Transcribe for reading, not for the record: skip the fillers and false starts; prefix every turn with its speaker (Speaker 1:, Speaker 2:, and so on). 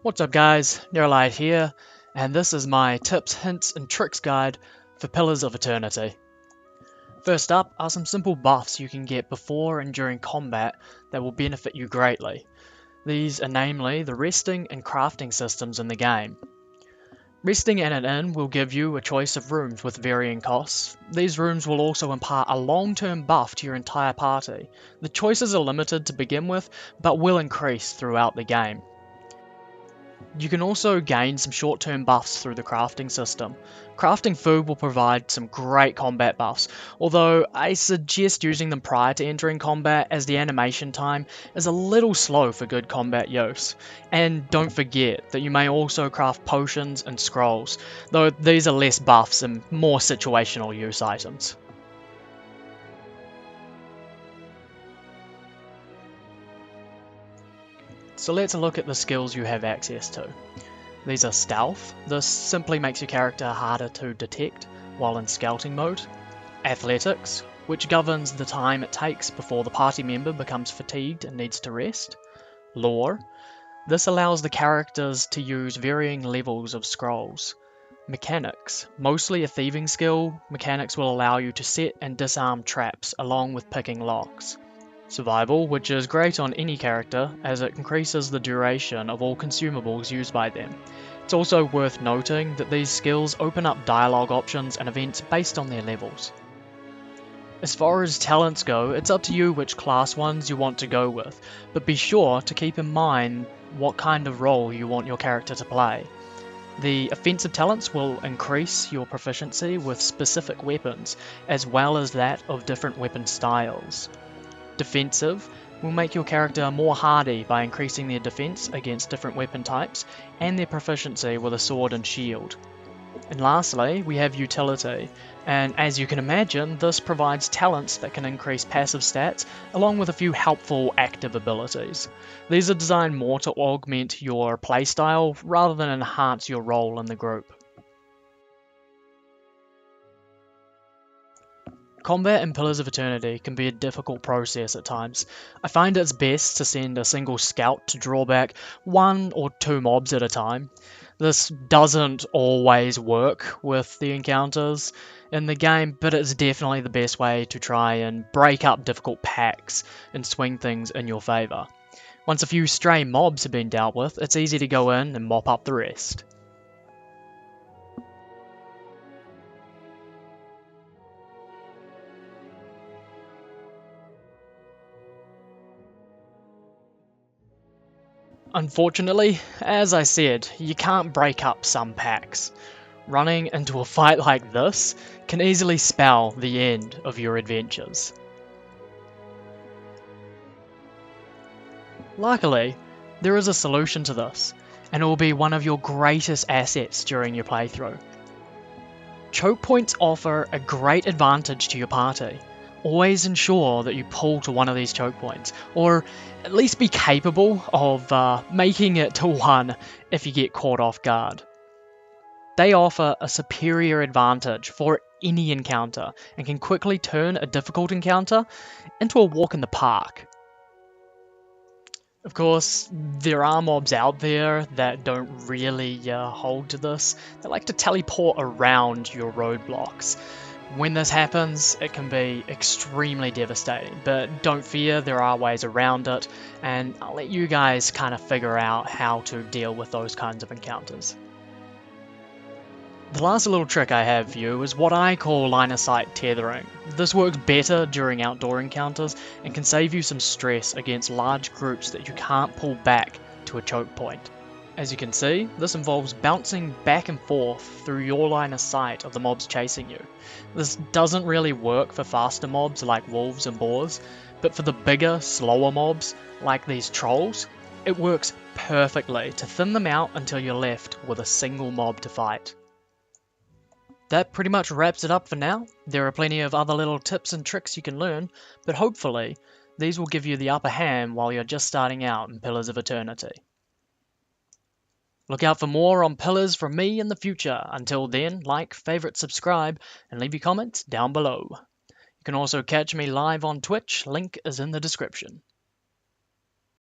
Speaker 1: What's up guys, Neralyte here, and this is my tips, hints and tricks guide for Pillars of Eternity. First up are some simple buffs you can get before and during combat that will benefit you greatly. These are namely the resting and crafting systems in the game. Resting at an inn will give you a choice of rooms with varying costs. These rooms will also impart a long-term buff to your entire party. The choices are limited to begin with, but will increase throughout the game. You can also gain some short-term buffs through the crafting system. Crafting food will provide some great combat buffs, although I suggest using them prior to entering combat as the animation time is a little slow for good combat use. And don't forget that you may also craft potions and scrolls, though these are less buffs and more situational use items. So let's look at the skills you have access to. These are Stealth. This simply makes your character harder to detect while in scouting mode. Athletics, which governs the time it takes before the party member becomes fatigued and needs to rest. Lore. This allows the characters to use varying levels of scrolls. Mechanics, mostly a thieving skill, mechanics will allow you to set and disarm traps along with picking locks. Survival, which is great on any character as it increases the duration of all consumables used by them. It's also worth noting that these skills open up dialogue options and events based on their levels. As far as talents go, it's up to you which class ones you want to go with, but be sure to keep in mind what kind of role you want your character to play. The offensive talents will increase your proficiency with specific weapons, as well as that of different weapon styles. Defensive will make your character more hardy by increasing their defense against different weapon types and their proficiency with a sword and shield. And lastly, we have Utility, and as you can imagine, this provides talents that can increase passive stats along with a few helpful active abilities. These are designed more to augment your playstyle rather than enhance your role in the group. Combat in Pillars of Eternity can be a difficult process at times. I find it's best to send a single scout to draw back 1 or 2 mobs at a time. This doesn't always work with the encounters in the game, but it's definitely the best way to try and break up difficult packs and swing things in your favour. Once a few stray mobs have been dealt with, it's easy to go in and mop up the rest. Unfortunately, as I said, you can't break up some packs. Running into a fight like this can easily spell the end of your adventures. Luckily, there is a solution to this, and it will be one of your greatest assets during your playthrough. Choke points offer a great advantage to your party. Always ensure that you pull to one of these choke points, or at least be capable of making it to one if you get caught off guard. They offer a superior advantage for any encounter and can quickly turn a difficult encounter into a walk in the park. Of course, there are mobs out there that don't really hold to this. They like to teleport around your roadblocks. When this happens, it can be extremely devastating, but don't fear, there are ways around it, and I'll let you guys kind of figure out how to deal with those kinds of encounters. The last little trick I have for you is what I call line of sight tethering. This works better during outdoor encounters and can save you some stress against large groups that you can't pull back to a choke point. As you can see, this involves bouncing back and forth through your line of sight of the mobs chasing you. This doesn't really work for faster mobs like wolves and boars, but for the bigger, slower mobs like these trolls, it works perfectly to thin them out until you're left with a single mob to fight. That pretty much wraps it up for now. There are plenty of other little tips and tricks you can learn, but hopefully these will give you the upper hand while you're just starting out in Pillars of Eternity. Look out for more on Pillars from me in the future. Until then, like, favourite, subscribe, and leave your comments down below. You can also catch me live on Twitch, link is in the description.